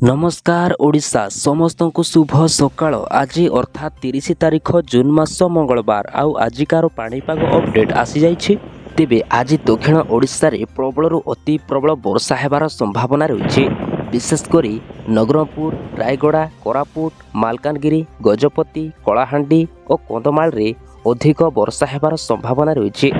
नमस्कार ओडिशा समस्त को शुभ सकाळ। आज अर्थात 30 तारिख जून मास मंगलवार आउ आजिकार पाणीपाग अपडेट आसी जाइछि। तेबे आज दक्षिण ओडिशा रे प्रबल अति प्रबल वर्षा हेबार संभावना रही। विशेषकर नगरपुर, रायगड़ा, कोरापुट, मालकानगिरी, गजपति, कलाहांडी और कंधमाल रे अधिक वर्षा हेबार संभावना रही।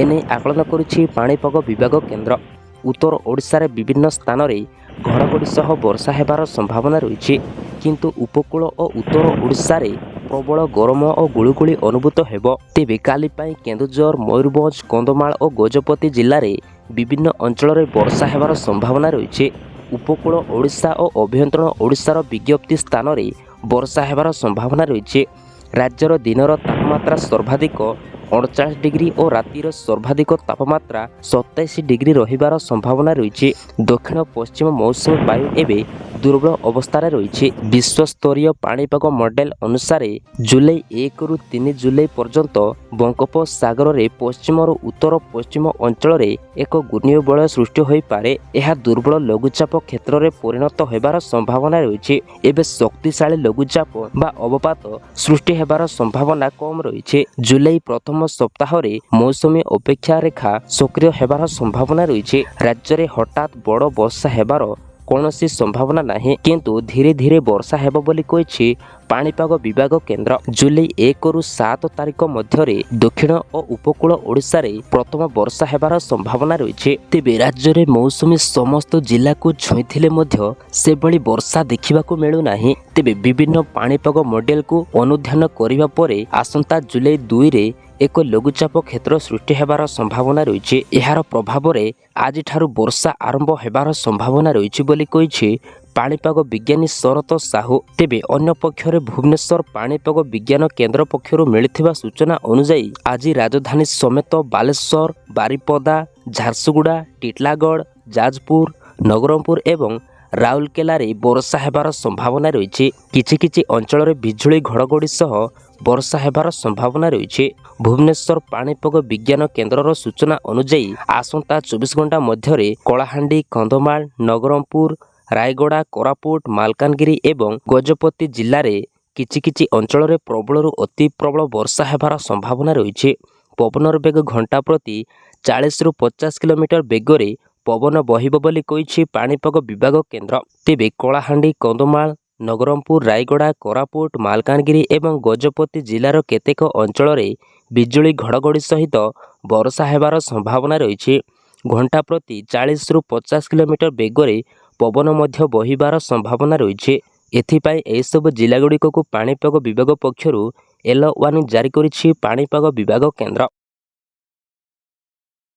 एने आकलन करिछि पाणीपाग विभाग केन्द्र। उत्तर ओडिशा रे विभिन्न स्थान रे घड़घड़ी सह वर्षा हेबार संभावना रही। किंतु उपकूल और उत्तर ओडिशा रे प्रबल गरम और गुळुगुळी अनुभूत हेब। तेबे काली पई केन्दुझर, मयूरभंज, कंधमाल और गजपति जिले में विभिन्न अंचल रे वर्षा हेबार संभावना रही। उपकूल ओडिशा और अभ्यंतरण ओडिशार विज्ञप्ति स्थान रे वर्षा हेबार संभावना रही। राज्यर दिनर तापमात्रा सर्वाधिक 48 डिग्री और रातिर सर्वाधिक तापमात्रा 27 डिग्री रहिबार संभावना रही। दक्षिण पश्चिम मौसुमी वायु एवं दुर्बल अवस्था रही। विश्वस्तरीय पाणीपाग मॉडल अनुसार जुलाई 1 रु 3 जुलाई पर्यंत बंगोपसागर रे पश्चिम और उत्तर पश्चिम अंचल रे एक घूर्णिबलय सृष्टि होई पारे। यह दुर्बल लघुचाप क्षेत्र रे परिणत होबार संभावना रही। एबे शक्तिशाली लघुचाप बा अवपात सृष्टि हेबार संभावना कम रही। जुलाई प्रथम सप्ताह रे मौसुमी अपेक्षा रेखा सक्रिय हेबार संभावना रही। राज्य रे हठात बड़ वर्षा हेबार कौनसी संभावना नहीं, किंतु धीरे धीरे वर्षा हेब बोली कहिछि पाणीपाग विभाग केन्द्र। जुलाई 1 रु 7 तारिख मध्य दक्षिण और उपकूल ओडिशा रे प्रथम वर्षा हेबार संभावना रही। तेबे राज्य रे मौसुमी समस्त जिला को छुईथिले मध्य से बड़ी वर्षा देखिबा को मिलु नाही। तेबे विभिन्न पाणीपाग मॉडल को अनुध्यान करिबा परे आसंता जुलाई 2 रे एक लघुचाप क्षेत्र सृष्टि हेबार संभावना रही। यार प्रभाव रे आज ठारू वर्षा आरंभ हेबार संभावना रही बोली कहिछि पाणीपाग विज्ञानी शरत साहू। तेबे अन्य पक्षरे भुवनेश्वर पाणीपाग विज्ञान केन्द्र पक्षरु मिलिथिबा सूचना अनुसार आज राजधानी समेत बालेश्वर, बारिपदा, झारसुगुड़ा, टिटलागढ़, जाजपुर, नगरपुर एवं राउरकेला रे वर्षा हेबार संभावना रही। किछि अंचल रे बिजुली घड़घड़ी सह वर्षा हेबार संभावना रही। भुवनेश्वर पाणीपाग विज्ञान केन्द्रर सूचना अनुसार आसंता 24 घंटा मध्य कलाहांडी, कंधमाल, नगरपुर, रायगड़ा, कोरापुट, मालकानगिरी एवं गजपति जिले में किछि अंचल रे प्रबल अति प्रबल वर्षा हेबार संभावना रही। पवनर बेग घंटा प्रति 40 रु 50 किलोमीटर बेगरे पवन बहिब बोली कहिछि पाणीपाग विभाग केन्द्र। तेबे कलाहांडी, कंधमाल, नगरपुर, रायगड़ा, कोरापुट, मालकानगिरी एवं गजपति जिलार केतेक अंचल रे बिजुली घड़घड़ी सहित वर्षा हेबार संभावना रही। घंटा प्रति 40 रु 50 किलोमीटर बेगरे पवन मध्य बहिबार संभावना रही। एथिपाई एहि सब जिलागुड़िक को पाणीपाग विभाग पक्षरु येलो वार्निंग जारी करिछि पाणीपाग विभाग केन्द्र।